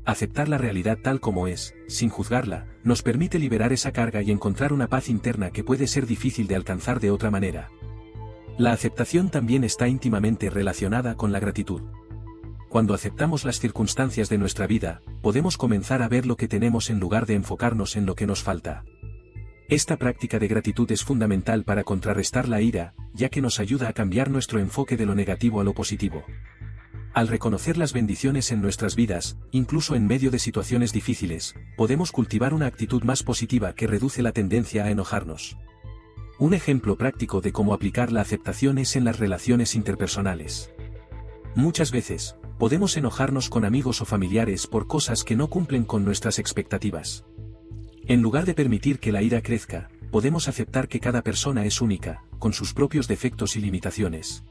Aceptar la realidad tal como es, sin juzgarla, nos permite liberar esa carga y encontrar una paz interna que puede ser difícil de alcanzar de otra manera. La aceptación también está íntimamente relacionada con la gratitud. Cuando aceptamos las circunstancias de nuestra vida, podemos comenzar a ver lo que tenemos en lugar de enfocarnos en lo que nos falta. Esta práctica de gratitud es fundamental para contrarrestar la ira, ya que nos ayuda a cambiar nuestro enfoque de lo negativo a lo positivo. Al reconocer las bendiciones en nuestras vidas, incluso en medio de situaciones difíciles, podemos cultivar una actitud más positiva que reduce la tendencia a enojarnos. Un ejemplo práctico de cómo aplicar la aceptación es en las relaciones interpersonales. Muchas veces, podemos enojarnos con amigos o familiares por cosas que no cumplen con nuestras expectativas. En lugar de permitir que la ira crezca, podemos aceptar que cada persona es única, con sus propios defectos y limitaciones.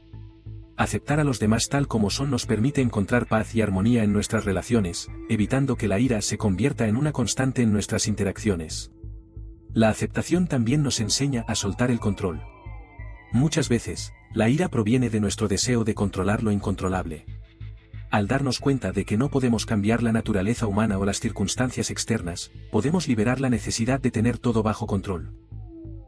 Aceptar a los demás tal como son nos permite encontrar paz y armonía en nuestras relaciones, evitando que la ira se convierta en una constante en nuestras interacciones. La aceptación también nos enseña a soltar el control. Muchas veces, la ira proviene de nuestro deseo de controlar lo incontrolable. Al darnos cuenta de que no podemos cambiar la naturaleza humana o las circunstancias externas, podemos liberar la necesidad de tener todo bajo control.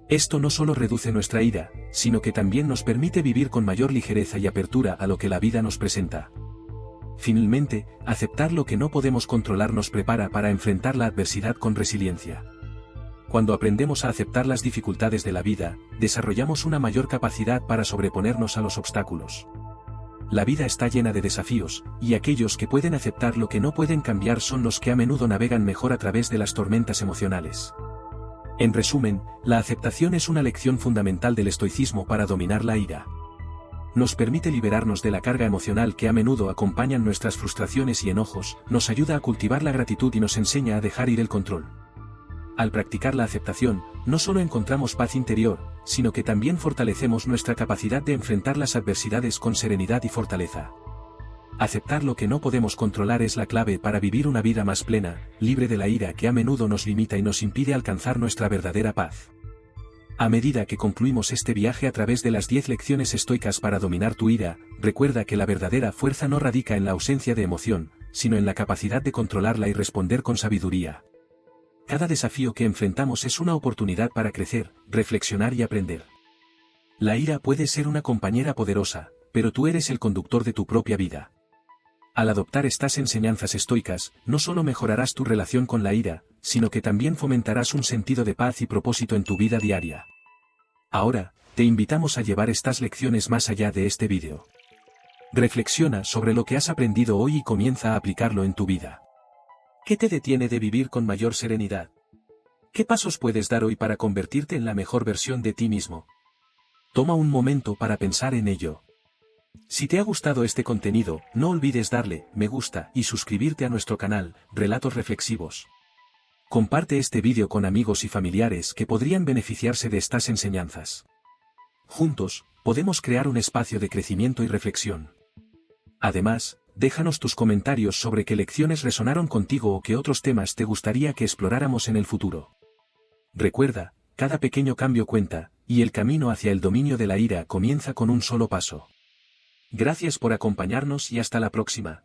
Esto no solo reduce nuestra ira, sino que también nos permite vivir con mayor ligereza y apertura a lo que la vida nos presenta. Finalmente, aceptar lo que no podemos controlar nos prepara para enfrentar la adversidad con resiliencia. Cuando aprendemos a aceptar las dificultades de la vida, desarrollamos una mayor capacidad para sobreponernos a los obstáculos. La vida está llena de desafíos, y aquellos que pueden aceptar lo que no pueden cambiar son los que a menudo navegan mejor a través de las tormentas emocionales. En resumen, la aceptación es una lección fundamental del estoicismo para dominar la ira. Nos permite liberarnos de la carga emocional que a menudo acompañan nuestras frustraciones y enojos, nos ayuda a cultivar la gratitud y nos enseña a dejar ir el control. Al practicar la aceptación, no solo encontramos paz interior, sino que también fortalecemos nuestra capacidad de enfrentar las adversidades con serenidad y fortaleza. Aceptar lo que no podemos controlar es la clave para vivir una vida más plena, libre de la ira que a menudo nos limita y nos impide alcanzar nuestra verdadera paz. A medida que concluimos este viaje a través de las 10 lecciones estoicas para dominar tu ira, recuerda que la verdadera fuerza no radica en la ausencia de emoción, sino en la capacidad de controlarla y responder con sabiduría. Cada desafío que enfrentamos es una oportunidad para crecer, reflexionar y aprender. La ira puede ser una compañera poderosa, pero tú eres el conductor de tu propia vida. Al adoptar estas enseñanzas estoicas, no solo mejorarás tu relación con la ira, sino que también fomentarás un sentido de paz y propósito en tu vida diaria. Ahora, te invitamos a llevar estas lecciones más allá de este vídeo. Reflexiona sobre lo que has aprendido hoy y comienza a aplicarlo en tu vida. ¿Qué te detiene de vivir con mayor serenidad? ¿Qué pasos puedes dar hoy para convertirte en la mejor versión de ti mismo? Toma un momento para pensar en ello. Si te ha gustado este contenido, no olvides darle me gusta y suscribirte a nuestro canal, Relatos Reflexivos. Comparte este vídeo con amigos y familiares que podrían beneficiarse de estas enseñanzas. Juntos, podemos crear un espacio de crecimiento y reflexión. Además, déjanos tus comentarios sobre qué lecciones resonaron contigo o qué otros temas te gustaría que exploráramos en el futuro. Recuerda, cada pequeño cambio cuenta, y el camino hacia el dominio de la ira comienza con un solo paso. Gracias por acompañarnos y hasta la próxima.